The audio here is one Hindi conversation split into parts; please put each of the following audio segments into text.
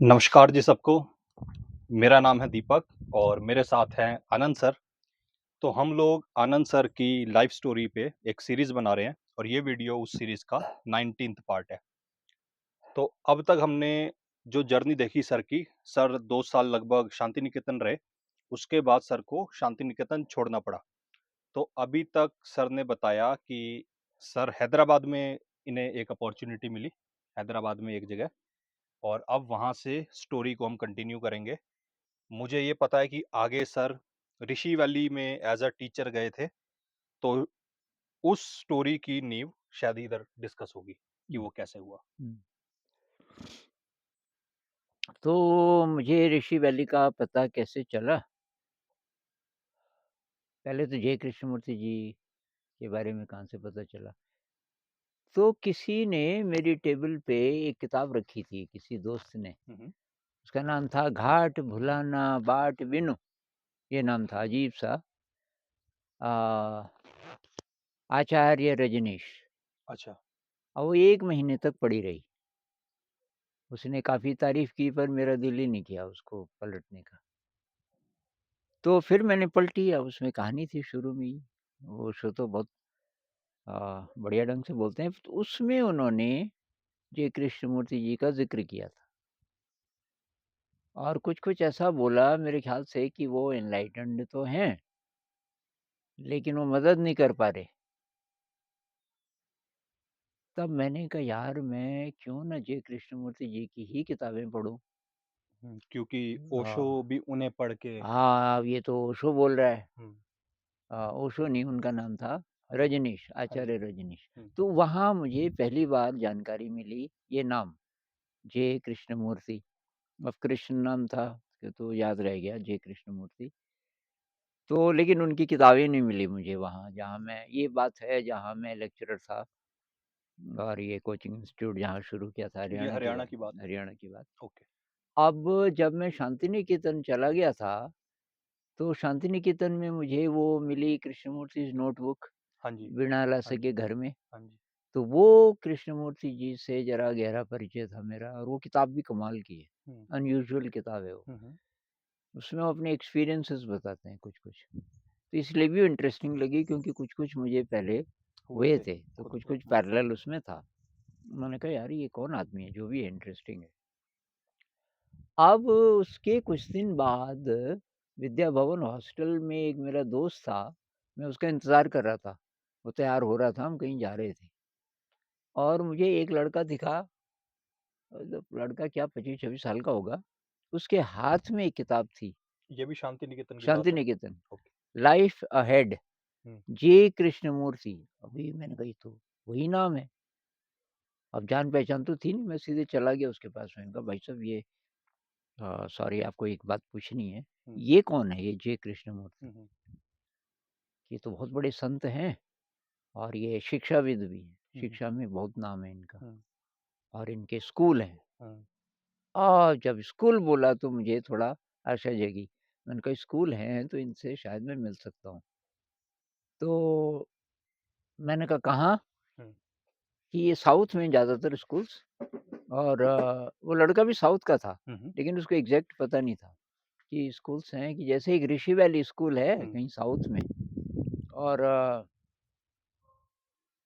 नमस्कार जी सबको। मेरा नाम है दीपक और मेरे साथ हैं आनंद सर। तो हम लोग आनंद सर की लाइफ स्टोरी पे एक सीरीज बना रहे हैं और ये वीडियो उस सीरीज का 19th पार्ट है। तो अब तक हमने जो जर्नी देखी सर की, सर 2 साल लगभग शांति निकेतन रहे। उसके बाद सर को शांति निकेतन छोड़ना पड़ा। तो अभी तक सर ने बताया कि सर हैदराबाद में इन्हें एक अपॉर्चुनिटी मिली, हैदराबाद में एक जगह, और अब वहाँ से स्टोरी को हम कंटिन्यू करेंगे। मुझे ये पता है कि आगे सर ऋषि वैली में एज अ टीचर गए थे, तो उस स्टोरी की नींव शायद इधर डिस्कस होगी कि वो कैसे हुआ। हुँ। तो मुझे ऋषि वैली का पता कैसे चला? पहले तो जय कृष्णमूर्ति जी के बारे में कहाँ से पता चला? तो किसी ने मेरी टेबल पे एक किताब रखी थी, किसी दोस्त ने। हुँ, हुँ। उसका नाम था घाट भुलाना बाट बिनु, ये नाम था अजीब-सा। अ, आचार्य रजनीश। अच्छा। और वो 1 महीने तक पड़ी रही। उसने काफ़ी तारीफ़ की पर मेरा दिल ही नहीं किया उसको पलटने का। तो फिर मैंने पलटी, अब उसमें कहानी थी शुरू में ही। वो शो तो बहुत बढ़िया ढंग से बोलते हैं। तो उसमें उन्होंने जे कृष्णमूर्ति जी का ज़िक्र किया था और कुछ-कुछ ऐसा बोला मेरे ख़्याल से कि वो एनलाइटेंड तो हैं, लेकिन वो मदद नहीं कर पा रहे। तब मैंने कहा यार मैं क्यों ना जे कृष्णमूर्ति जी की ही किताबें पढूँ। क्योंकि ओशो हाँ, भी उन्हें पढ़ के। हाँ, अब ये तो ओशो बोल रहा है। हुँ, ओशो नहीं, उनका नाम था हुँ, रजनीश, हाँ जी। आचार्य रजनीश। हुँ, तो वहाँ मुझे पहली बार जानकारी मिली ये नाम, जे कृष्णमूर्ति। अब कृष्ण नाम था, तो याद रह गया जे कृष्णमूर्ति। तो लेकिन उनकी किताबें नहीं मिली मुझे वहाँ, जहाँ मैं, ये बात है जहाँ मैं लेक्चरर था और ये कोचिंग इंस्टीट्यूट जहाँ शुरू किया था, ये हरियाणा की हरियाणा बात। की बात है। हरियाणा की बात। ओके। अब जब मैं शांति निकेतन चला गया था, तो शांति निकेतन में मुझे वो मिली कृष्णमूर्ति नोटबुक, हाँ जी, बिना हाँ लासा जी, के घर में। हाँ जी। तो वो कृष्णमूर्ति जी से ज़रा गहरा परिचय था मेरा और वो किताब भी कमाल की है, हुँ, अनयूजुअल किताब है वो। हुँ, हुँ। उसमें वो अपने एक्सपीरियंसेस बताते हैं कुछ-कुछ। तो इसलिए भी इंटरेस्टिंग लगी क्योंकि कुछ-कुछ मुझे पहले हुए हुए थे, थे, तो खुद हुए। कुछ-कुछ पैरेलल उसमें था। मैंने कहा यार ये कौन आदमी है? जो भी है इंटरेस्टिंग है। अब उसके कुछ दिन बाद विद्या भवन हॉस्टल में एक मेरा दोस्त था, मैं उसका इंतज़ार कर रहा था। वो तैयार हो रहा था, हम कहीं जा रहे थे और मुझे एक लड़का दिखा, मतलब लड़का क्या 25-26 साल का होगा। उसके हाथ में एक किताब थी, ये भी शांति निकेतन की शांति बात है? निकेतन, ओके। लाइफ अहेड, हुँ, जे कृष्णमूर्ति। अभी मैंने कहा ये तो वही नाम है। अब जान-पहचान तो थी नहीं, मैं सीधे चला गया उसके पास। मैंने कहा भाई साहब ये सॉरी आपको एक बात पूछनी है, हुँ, ये कौन है ये जे कृष्णमूर्ति? हुँ, हुँ, ये तो बहुत बड़े संत हैं और ये शिक्षाविद भी हैं, हुँ, हुँ, शिक्षा में बहुत नाम है इनका हुँ, और इनके स्कूल हैं। हुँ, और जब स्कूल बोला तो मुझे थोड़ा आशा जगी। मैंने कहा स्कूल हैं तो इनसे शायद मैं मिल सकता हूँ। तो मैंने कहा कहाँ? हुँ, कि ये साउथ में ज़्यादातर स्कूल्स, और वो लड़का भी साउथ का था, हुँ, हुँ, लेकिन उसको एग्ज़ैक्ट पता नहीं था कि स्कूल्स हैं, कि जैसे एक ऋषि वैली स्कूल है हुँ, कहीं साउथ में, और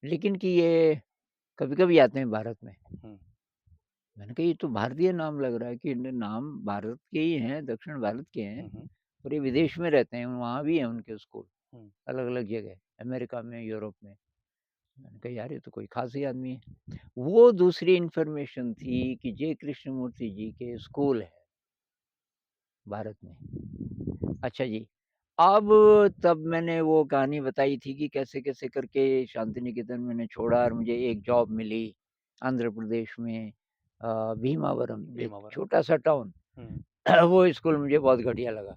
लेकिन कि ये कभी-कभी आते हैं भारत में। हुँ, मैंने कहा ये तो भारतीय नाम लग रहा है, कि इनके नाम भारत के ही हैं, दक्षिण भारत के हैं, हुँ, हुँ, और ये विदेश में रहते हैं, वहाँ भी हैं उनके स्कूल, हुँ, अलग-अलग जगह, अमेरिका में, यूरोप में। मैंने कहा यार ये तो कोई ख़ास ही आदमी है। वो दूसरी इन्फॉर्मेशन थी कि जे कृष्णमूर्ति जी के स्कूल हैं भारत में। अच्छा जी, अब तब मैंने वो कहानी बताई थी कि कैसे-कैसे करके शांति निकेतन मैंने छोड़ा और मुझे एक जॉब मिली आंध्र प्रदेश में, भीमावरम, एक भीमावरम। छोटा-सा टाउन। हुँ, वो स्कूल मुझे बहुत घटिया लगा।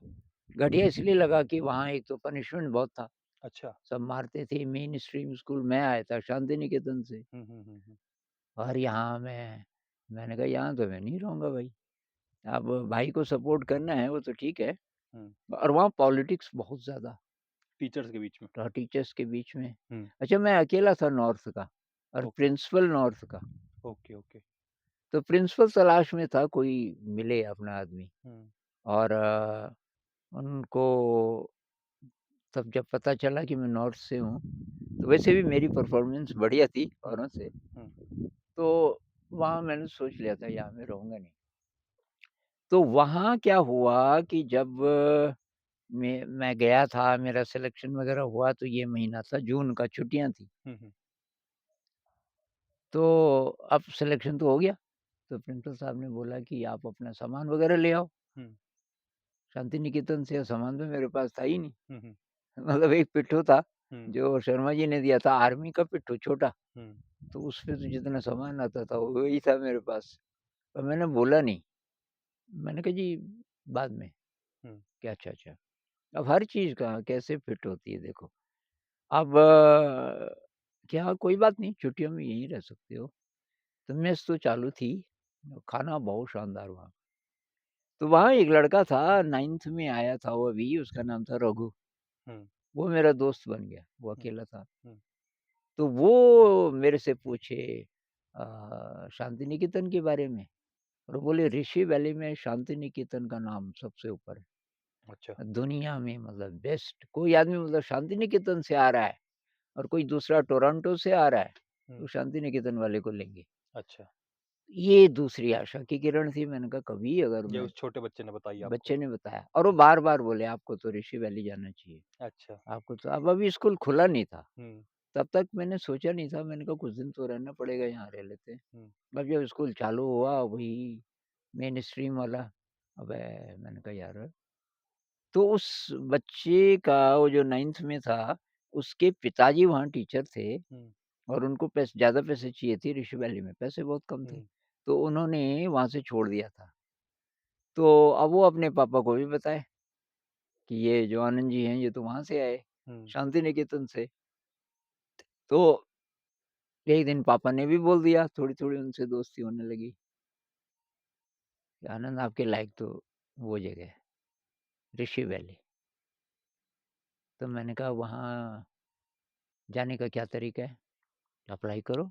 घटिया इसलिए लगा कि वहाँ एक तो पनिशमेंट बहुत था, अच्छा। सब मारते थे। मेन स्ट्रीम स्कूल, मैं आया था शांति निकेतन से, हुँ, हुँ, हुँ, हुँ, और यहाँ मैंने कहा यहाँ तो मैं नहीं रहूँगा भाई। अब भाई को सपोर्ट करना है वो तो ठीक है, हुँ, और वहाँ पॉलिटिक्स बहुत ज़्यादा टीचर्स के बीच में। था टीचर्स के बीच में। हुँ, अच्छा मैं अकेला था नॉर्थ का और ओके, प्रिंसिपल नॉर्थ का। Okay, okay. तो प्रिंसिपल तलाश में था, कोई मिले अपना आदमी। हुँ, और उनको तब जब पता चला कि मैं नॉर्थ से हूँ, तो वैसे भी मेरी परफ़ॉर्मेंस बढ़िया थी हुँ, औरों से, हुँ, तो वहाँ मैंने सोच लिया था यहाँ मैं रहूँगा नहीं। तो वहाँ क्या हुआ कि जब मैं गया था, मेरा सिलेक्शन वग़ैरह हुआ, तो ये महीना था जून का, छुट्टियाँ थी। हुँ, हुँ, तो अब सिलेक्शन तो हो गया, तो प्रिंसिपल साहब ने बोला कि आप अपना सामान वग़ैरह ले आओ। हुँ, शांति निकेतन से सामान तो मेरे पास था ही नहीं। हुँ, हुँ, मतलब एक पिट्ठू था, हुँ, जो शर्मा जी ने दिया था, आर्मी का पिट्ठू छोटा, हुँ, तो उसपे तो जितना सामान आता था वही था मेरे पास। और मैंने बोला नहीं, मैंने कहा जी बाद में, हुँ, क्या अच्छा, अच्छा। अब हर चीज़ का कैसे फिट होती है देखो। अब क्या कोई बात नहीं, छुट्टियों में यहीं रह सकते हो। तो मेस तो चालू थी, खाना बहुत शानदार वहाँ। तो वहाँ एक लड़का था, 9th में आया था वो अभी, उसका नाम था रघु। हुँ, वो मेरा दोस्त बन गया, वो हुँ, अकेला था। हुँ, तो वो मेरे से पूछे शांति निकेतन के बारे में, और बोले ऋषि वैली में शांति निकेतन का नाम सबसे ऊपर अच्छा, है। दुनिया में मतलब बेस्ट, कोई आदमी मतलब शांति निकेतन से आ रहा है और कोई दूसरा टोरंटो से आ रहा है, हुँ, तो शांति निकेतन वाले को लेंगे। अच्छा। ये दूसरी आशा की किरण थी, मैंने कहा कभी अगर ये मैं, उस छोटे बच्चे ने बताई आपको। बच्चे ने बताया और वो बार-बार बोले आपको तो ऋषि वैली जाना चाहिए, अच्छा, आपको तो, अब अभी स्कूल खुला नहीं था। हुँ, तब तक मैंने सोचा नहीं था, मैंने कहा कुछ दिन तो रहना पड़ेगा, यहाँ रह लेते हैं। हुँ, अब जब स्कूल चालू हुआ वही मेन स्ट्रीम वाला, अबे! मैंने कहा यार, तो उस बच्चे का वो जो 9th में था, उसके पिताजी वहाँ टीचर थे हुँ, और उनको ज़्यादा पैसे चाहिए थे, ऋषि वैली में पैसे बहुत कम थे। हुँ, तो उन्होंने वहाँ से छोड़ दिया था। तो अब वो अपने पापा को भी बताए कि ये जो आनंद जी हैं, ये तो वहाँ से आए, हुँ, शांति निकेतन से। तो एक दिन पापा ने भी बोल दिया, थोड़ी-थोड़ी उनसे दोस्ती होने लगी कि आनंद आपके लायक तो वो जगह है, ऋषि वैली। तो मैंने कहा वहाँ जाने का क्या तरीका है? अप्लाई करो।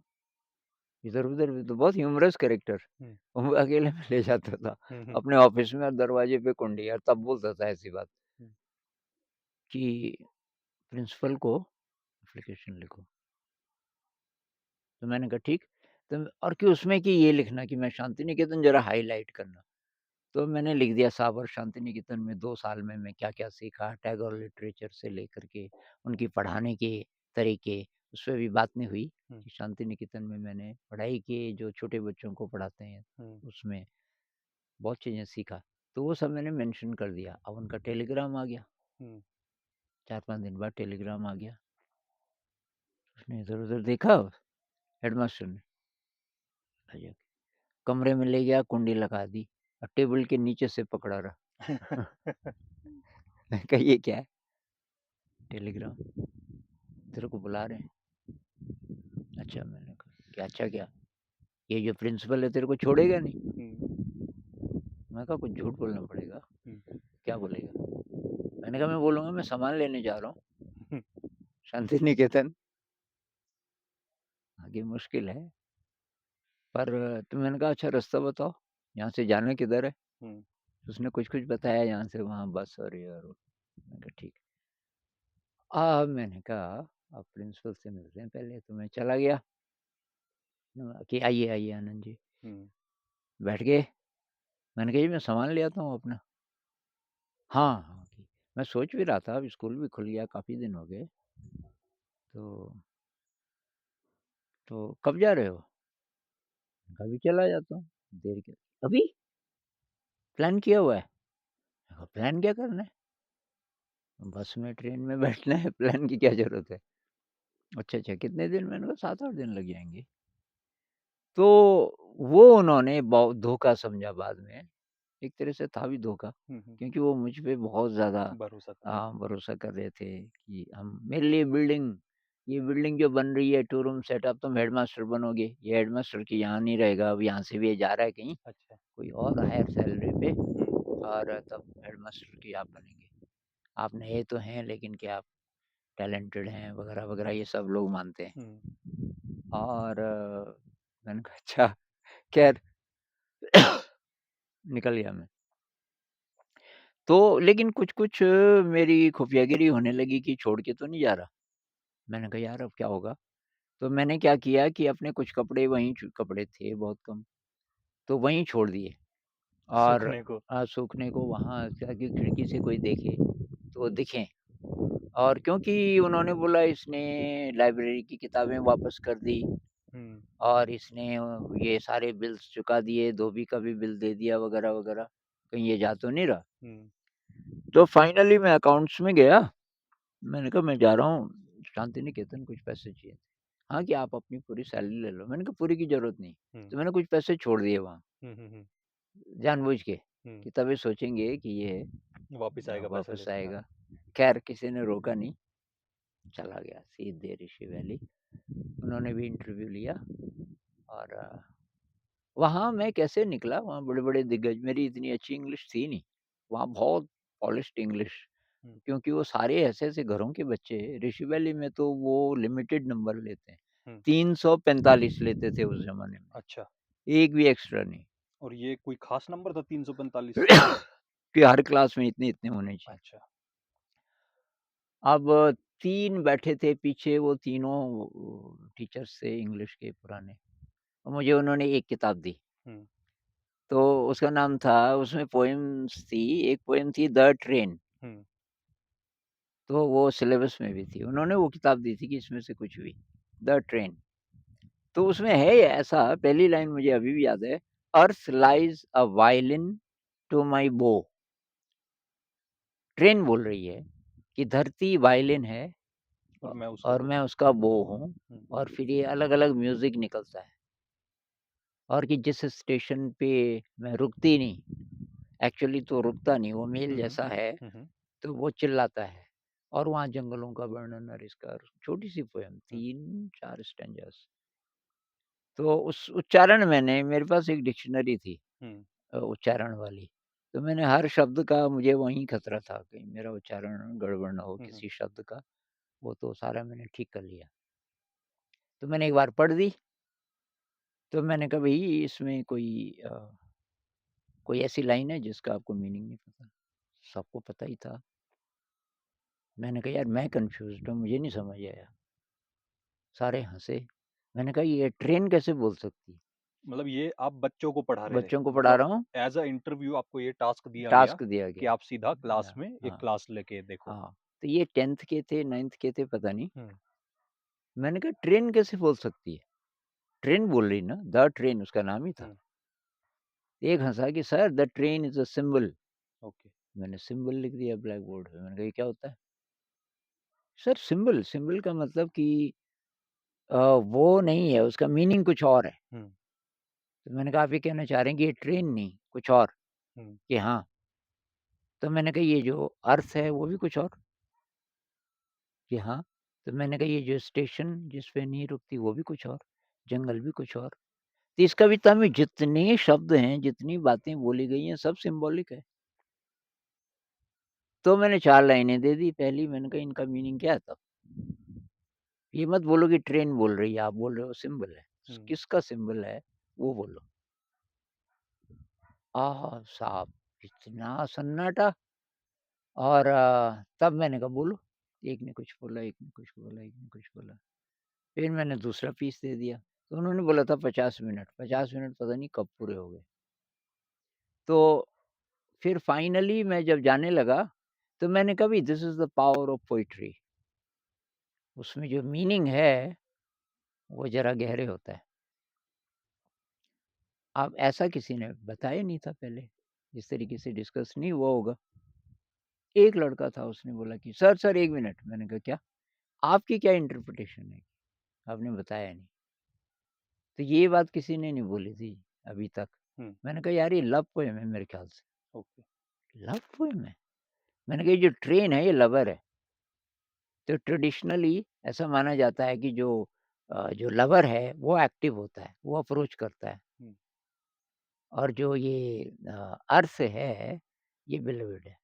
इधर-उधर भी तो बहुत ह्यूमरस कैरेक्टर, हुँ, वो अकेले में ले जाता था हुँ, हुँ, अपने ऑफ़िस में और दरवाजे पे कुंडी, और तब बोलता था ऐसी बात हुँ, कि प्रिंसिपल को एप्लीकेशन लिखो। तो मैंने कहा ठीक। तो और कि उसमें कि ये लिखना कि मैं शांति निकेतन ज़रा हाइलाइट करना। तो मैंने लिख दिया साहब, और शांति निकेतन में 2 साल में मैं क्या-क्या सीखा, टैगोर लिटरेचर से लेकर के उनकी पढ़ाने के तरीके, उस पे भी बात नहीं हुई हुँ, कि शांति निकेतन में मैंने पढ़ाई की, जो छोटे बच्चों को पढ़ाते हैं, हुँ, उसमें बहुत चीज़ें सीखा। तो वो सब मैंने मेंशन कर दिया। अब उनका टेलीग्राम आ गया, हुँ, 4-5 दिन बाद टेलीग्राम आ गया। उसने इधर-उधर देखा, हेडमास्टर ने, अजय, कमरे में ले गया, कुंडी लगा दी और टेबल के नीचे से पकड़ा रहा। मैंने कहा ये क्या है? टेलीग्राम, तेरे को बुला रहे हैं। अच्छा, मैंने कहा क्या, अच्छा क्या? ये जो प्रिंसिपल है तेरे को छोड़ेगा नहीं? हुँ, मैंने कहा कुछ झूठ बोलना पड़ेगा। हुँ, क्या बोलेगा? मैंने कहा मैं बोलूँगा मैं सामान लेने जा रहा हूँ, हुँ, शांति निकेतन, आगे मुश्किल है। पर तो मैंने कहा अच्छा रास्ता बताओ, यहाँ से जाना किधर है? हुँ, उसने कुछ-कुछ बताया, यहाँ से वहाँ बस और ये और वो। मैंने कहा ठीक है। मैंने कहा अब प्रिंसिपल से मिलते हैं पहले, तो मैं चला गया। कि आइए, आइए आनंद जी। हुँ, बैठ गए। मैंने कहा जी मैं सामान ले आता हूँ अपना। हाँ, हाँ, ठीक। मैं सोच भी रहा था, अब स्कूल भी खुल गया, काफ़ी दिन हो गए, तो कब जा रहे हो? मैंने कहा अभी चला जाता हूँ, देर क्या, अभी? प्लान किया हुआ है? मैंने कहा प्लान क्या करना है? बस में, ट्रेन में बैठना है, प्लान की क्या ज़रूरत है? अच्छा, अच्छा कितने दिन? मैंने कहा 7-8 दिन लग जाएँगे। तो वो उन्होंने बहुत धोखा समझा बाद में, एक तरह से था भी धोखा, हुँ, हुँ, क्योंकि वो मुझ पे बहुत ज़्यादा भरोसा कर रहे थे। भरोसा कर रहे थे कि हम मेरे लिए बिल्डिंग, ये बिल्डिंग जो बन रही है 2 रूम सेटअप, तुम हेडमास्टर बनोगे, ये हेडमास्टर की यहाँ नहीं रहेगा, अब यहाँ से भी ये जा रहा है कहीं, अच्छा, कोई और हायर सैलरी पे, हुँ, और तब हेडमास्टर की आप बनेंगे। आप नए तो हैं लेकिन क्या आप टैलेंटेड हैं वगैरह-वगैरह, ये सब लोग मानते हैं। हुँ, और मैंने कहा अच्छा, खैर निकल गया मैं। तो लेकिन कुछ-कुछ मेरी खुफियागिरी होने लगी कि छोड़ के तो नहीं जा रहा। मैंने कहा यार अब क्या होगा? तो मैंने क्या किया कि अपने कुछ कपड़े वहीं च कपड़े थे बहुत कम, तो वहीं छोड़ दिए और सूखने को। सूखने को वहाँ ताकि खिड़की से कोई देखे तो दिखें। और क्योंकि उन्होंने बोला इसने लाइब्रेरी की किताबें वापस कर दी हुँ, और इसने ये सारे बिल्स चुका दिए, धोबी का भी बिल दे दिया वगैरह-वगैरह, कहीं ये जा तो नहीं रहा? हुँ, तो फाइनली मैं अकाउंट्स में गया, मैंने कहा मैं जा रहा हूँ शांति निकेतन कुछ पैसे चाहिए। हाँ, कि आप अपनी पूरी सैलरी ले लो। मैंने कहा पूरी की ज़रूरत नहीं। हुँ, तो मैंने कुछ पैसे छोड़ दिए वहाँ, हुँ, हुँ, हुँ, जानबूझ के, हुँ, कि तभी सोचेंगे कि ये वापिस आएगा पैसे वापस लेके। हाँ, आएगा। ख़ैर किसी ने रोका नहीं, चला गया सीधे ऋषि वैली। उन्होंने भी इंटरव्यू लिया और वहाँ मैं कैसे निकला, वहाँ बड़े-बड़े दिग्गज मेरी इतनी अच्छी इंग्लिश थी नहीं। वहाँ बहुत पॉलिश्ड इंग्लिश हुँ, क्योंकि वो सारे ऐसे-ऐसे घरों के बच्चे ऋषि वैली में तो वो लिमिटेड नंबर लेते हैं। हुँ, 345 लेते थे उस ज़माने में, अच्छा। एक भी एक्स्ट्रा नहीं। और ये कोई ख़ास नंबर था 345? कि हर क्लास में इतने-इतने होने चाहिए। अच्छा। अब 3 बैठे थे पीछे वो तीनों टीचर्स थे इंग्लिश के पुराने। और मुझे उन्होंने एक किताब दी। हुँ, तो उसका नाम था उसमें पोएम्स थी, एक पोएम थी द ट्रेन। हुँ, तो वो सिलेबस में भी थी। उन्होंने वो किताब दी थी कि इसमें से कुछ भी, द ट्रेन। तो उसमें है ऐसा पहली लाइन मुझे अभी भी याद है, earth lies a violin to my bow. Train बोल रही है कि धरती वायलिन है और अ, मैं उसका और वो। मैं उसका बो हूँ हुँ, और फिर ये अलग-अलग म्यूज़िक निकलता है और कि जिस स्टेशन पे मैं रुकती नहीं, एक्चुअली तो रुकता नहीं, वो मेल हुँ, हुँ, जैसा है, हुँ, हुँ, तो वो चिल्लाता है और वहाँ जंगलों का वर्णन और इसका छोटी-सी पोएम हुँ, 3-4 स्टैन्ज़ास। तो उस उच्चारण मैंने मेरे पास एक डिक्शनरी थी हुँ, उच्चारण वाली। तो मैंने हर शब्द का मुझे वहीं खतरा था कहीं मेरा उच्चारण गड़बड़ ना हो हुँ, हुँ, किसी शब्द का, वो तो सारा मैंने ठीक कर लिया। तो मैंने एक बार पढ़ दी, तो मैंने कहा भई इसमें कोई ऐसी लाइन है जिसका आपको मीनिंग नहीं पता? सबको पता ही था। मैंने कहा यार मैं कन्फ्यूज़्ड हूँ, मुझे नहीं समझ आया। सारे हँसे। मैंने कहा ये ट्रेन कैसे बोल सकती है? मतलब ये आप बच्चों को पढ़ा रहे थे। बच्चों को पढ़ा मतलब रहा हूँ, एज़ अ इंटरव्यू आपको ये टास्क दिया गया टास्क दिया कि गया। आप सीधा क्लास में एक हाँ, क्लास लेके देखो। हाँ। तो ये 10th के थे, 9th के थे पता नहीं। हुँ, मैंने कहा ट्रेन कैसे बोल सकती है? ट्रेन बोल रही ना, द ट्रेन उसका नाम ही था। हुँ, एक हँसा कि sir the train is a symbol. Okay. मैंने सिंबल लिख दिया ब्लैक बोर्ड पे। मैंने कहा ये क्या होता है? सर सिंबल, सिंबल का मतलब कि वो नहीं है, उसका मीनिंग कुछ और है। हुँ, तो मैंने कहा आप ये कहना चाह रहे हैं कि ये ट्रेन नहीं, कुछ और? हुँ, कि हाँ। तो मैंने कहा ये जो अर्थ है वो भी कुछ और? कि हाँ। तो मैंने कहा ये जो स्टेशन जिस पे नहीं रुकती वो भी कुछ और, जंगल भी कुछ और। तो इस कविता में जितने शब्द हैं, जितनी बातें बोली गई हैं सब सिम्बॉलिक है। तो मैंने 4 लाइनें दे दी, पहली मैंने कहा इनका मीनिंग क्या है तब? ये मत बोलो कि ट्रेन बोल रही है, आप बोल रहे हो सिंबल है। हुँ, किसका सिंबल है वो बोलो। साहब इतना सन्नाटा और तब मैंने कहा बोलो। एक ने कुछ बोला, एक ने कुछ बोला, एक ने कुछ बोला। फिर मैंने दूसरा पीस दे दिया। तो उन्होंने बोला था 50 मिनट, 50 मिनट पता नहीं कब पूरे हो गए। तो फिर फाइनली मैं जब जाने लगा, तो मैंने कहा भई this is the power of poetry. उसमें जो मीनिंग है, वो ज़रा गहरे होता है। अब ऐसा किसी ने बताया नहीं था पहले, इस तरीके से डिस्कस नहीं हुआ होगा। एक लड़का था उसने बोला कि सर 1 मिनट। मैंने कहा क्या? आपकी क्या इंटरप्रिटेशन है? आपने बताया नहीं। तो ये बात किसी ने नहीं बोली थी अभी तक। हुँ, मैंने कहा यार ये लव पोएम है मेरे ख़्याल से। ओके। लव पोएम है? मैंने कहा ये जो ट्रेन है ये लवर है। तो ट्रेडिशनली ऐसा माना जाता है कि जो लवर है वो एक्टिव होता है, वो अप्रोच करता है हुँ, और जो ये अर्थ है, ये बिलीव्ड है।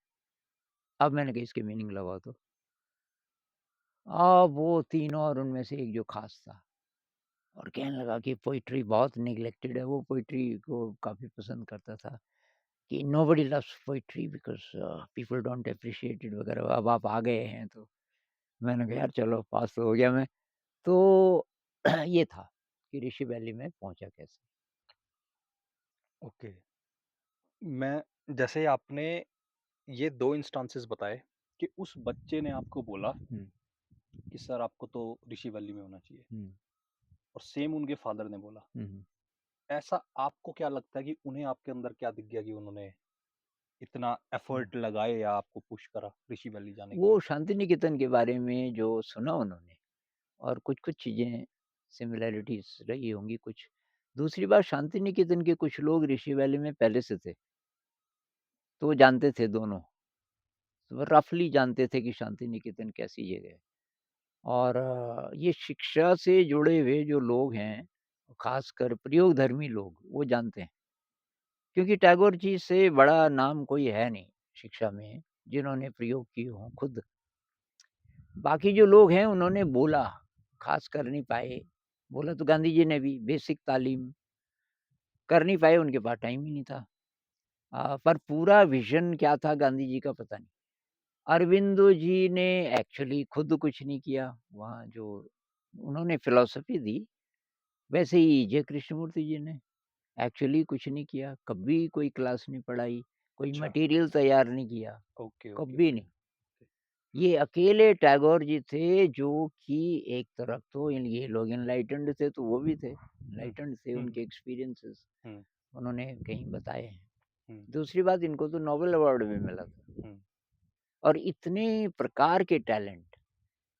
अब मैंने कहा इसकी मीनिंग लगाओ तो। वो तीनों और उनमें से एक जो ख़ास था और कहने लगा कि पोइट्री बहुत नेग्लेक्टेड है, वो पोइट्री को काफ़ी पसंद करता था कि nobody loves poetry because people don't appreciate it वगैरह। अब आप आ गए हैं तो मैंने कहा यार चलो पास तो हो गया मैं। तो ये था कि ऋषि वैली में पहुँचा कैसे। ओके। मैं जैसे आपने ये 2 इंस्टांसेस बताए कि उस बच्चे ने आपको बोला हुँ, कि सर आपको तो ऋषि वैली में होना चाहिए हुँ, और सेम उनके फादर ने बोला। हुँ, हुँ। ऐसा आपको क्या लगता है कि उन्हें आपके अंदर क्या दिख गया कि उन्होंने इतना हुँ। एफर्ट लगाए या आपको पुश करा ऋषि वैली जाने के वो लिए? शांति निकेतन के बारे में जो सुना उन्होंने और कुछ-कुछ चीज़ें सिमिलैरिटीज़ रही होंगी कुछ। दूसरी बात शांति निकेतन के कुछ लोग ऋषि वैली में पहले से थे, तो वो जानते थे दोनों। तो रफ़ली जानते थे कि शांति निकेतन कैसी जगह है। और ये शिक्षा से जुड़े हुए जो लोग हैं, ख़ासकर प्रयोगधर्मी लोग, वो जानते हैं। क्योंकि टैगोर जी से बड़ा नाम कोई है नहीं शिक्षा में, जिन्होंने प्रयोग किए हों खुद। बाकी जो लोग हैं उन्होंने बोला, ख़ास कर नहीं पाए। बोला तो गांधी जी ने भी बेसिक तालीम कर नहीं पाए, उनके पास टाइम ही नहीं था। पर पूरा विज़न क्या था गांधी जी का पता नहीं। अरबिंदो जी ने एक्चुअली खुद कुछ नहीं किया, वहाँ जो उन्होंने फ़िलॉसफ़ी दी, वैसे ही जय कृष्णमूर्ति जी ने एक्चुअली कुछ नहीं किया, कभी कोई क्लास नहीं पढ़ाई, कोई अच्छा, मटीरियल तैयार नहीं किया, ओके, ओके, कभी ओके। नहीं। ये अकेले टैगोर जी थे जो कि एक तरफ तो ये लोग एनलाइटेंड थे तो वो भी थे, हुँ, एनलाइटेंड थे, हुँ, उनके एक्सपीरियंसेस हुँ, उन्होंने कहीं बताए हैं। हुँ, दूसरी बात इनको तो नोबेल अवार्ड भी मिला था हुँ, और इतने प्रकार के टैलेंट,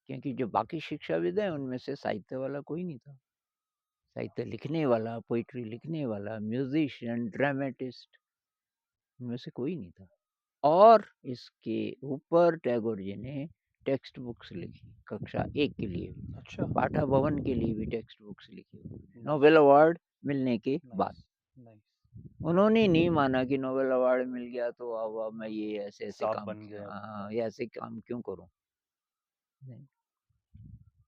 क्योंकि जो बाकी शिक्षाविद हैं उनमें से साहित्य वाला कोई नहीं था। साहित्य लिखने वाला, पोएट्री लिखने वाला, म्यूज़िशियन, ड्रामेटिस्ट उनमें से कोई नहीं था। और इसके ऊपर टैगोर जी ने टेक्स्ट बुक्स लिखी, कक्षा 1 के लिए भी, अच्छा, पाठा भवन के लिए भी टेक्स्ट बुक्स लिखी, नाइस, नोबेल अवार्ड मिलने के बाद। Nice, nice. उन्होंने नहीं माना कि नोबेल अवार्ड मिल गया तो अब मैं ये ऐसे-ऐसे साहब काम बन गए अब। ये ऐसे काम क्यों करूँ? नहीं।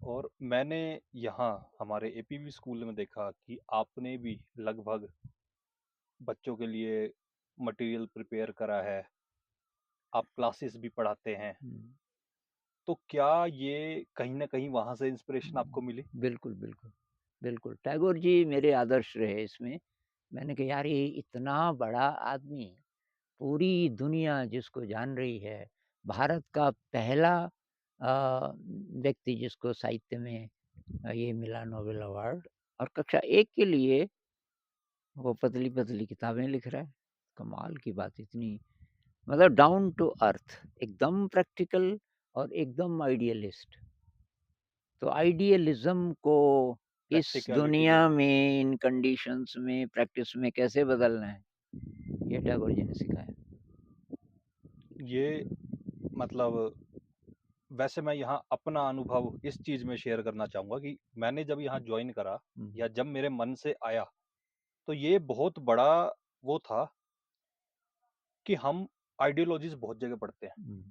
और मैंने यहाँ हमारे एपीवी स्कूल में देखा कि आपने भी लगभग बच्चों के लिए मटेरियल प्रिपेयर करा है, आप क्लासेस भी पढ़ाते हैं। हुँ, तो क्या ये कहीं न कहीं वहाँ से इंस्पिरेशन आपको मिली? बिल्कुल, बिल्कुल। बिल्कुल, टैगोर जी मेरे आदर्श रहे इसमें। मैंने कहा यार ये इतना बड़ा आदमी, पूरी दुनिया जिसको जान रही है, भारत का पहला व्यक्ति जिसको साहित्य में ये मिला नोबेल अवार्ड और कक्षा 1 के लिए वो पतली-पतली किताबें लिख रहा है। कमाल की बात इतनी मतलब डाउन टू अर्थ एकदम प्रैक्टिकल और एकदम आइडियलिस्ट। तो आइडियलिज़्म को इस प्रैक्टिकैलिटी दुनिया ज़रूरी है। में, इन कंडीशंस में, प्रैक्टिस में कैसे बदलना है, ये टैगोर जी ने सिखाया। ये मतलब वैसे मैं यहाँ अपना अनुभव इस चीज़ में शेयर करना चाहूँगा कि मैंने जब यहाँ जॉइन करा हुँ, या जब मेरे मन से आया, तो ये बहुत बड़ा वो था कि हम आइडियोलॉजीज़ बहुत जगह पढ़ते हैं हुँ,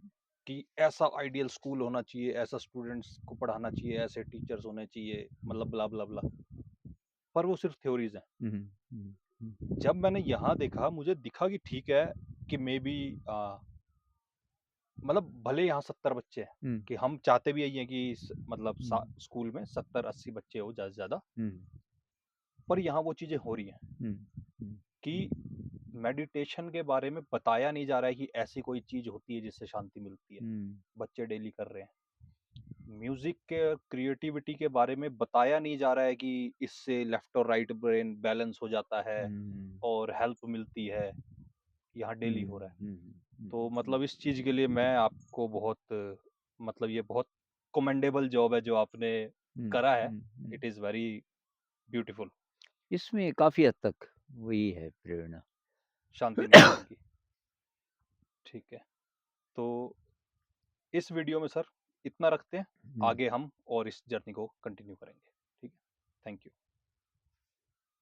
कि ऐसा आइडियल स्कूल होना चाहिए, ऐसा स्टूडेंट्स को पढ़ाना चाहिए, ऐसे टीचर्स होने चाहिए, मतलब ब्ला ब्ला ब्ला। पर वो सिर्फ थ्योरीज हैं। हुँ, हुँ, हुँ, जब मैंने यहाँ देखा मुझे दिखा कि ठीक है कि मे बी मतलब भले यहाँ 70 बच्चे हैं, हुँ, कि हम चाहते भी यही हैं कि मतलब हुँ, स्कूल में 70-80 बच्चे हो ज़्यादा से ज़्यादा। हुँ, पर यहाँ वो चीज़ें हो रही हैं हुँ, हुँ, कि मेडिटेशन के बारे में बताया नहीं जा रहा है कि ऐसी कोई चीज़ होती है जिससे शांति मिलती है। हुँ, बच्चे डेली कर रहे हैं। म्यूजिक के क्रिएटिविटी के बारे में बताया नहीं जा रहा है कि इससे लेफ्ट और राइट ब्रेन बैलेंस हो जाता है हुँ, और हेल्प मिलती है। यहाँ डेली हो हुँ, रहा है। हुँ, हुँ, तो हुँ, मतलब इस चीज़ के लिए मैं आपको बहुत मतलब ये बहुत कमेंडेबल जॉब है जो आपने हुँ, करा है। हुँ, हुँ। It is very beautiful. इसमें काफ़ी हद तक वही है प्रेरणा। शांति निकेतन की। ठीक है। तो इस वीडियो में सर इतना रखते हैं। हुँ। आगे हम और इस जर्नी को कंटिन्यू करेंगे। ठीक है। Thank you.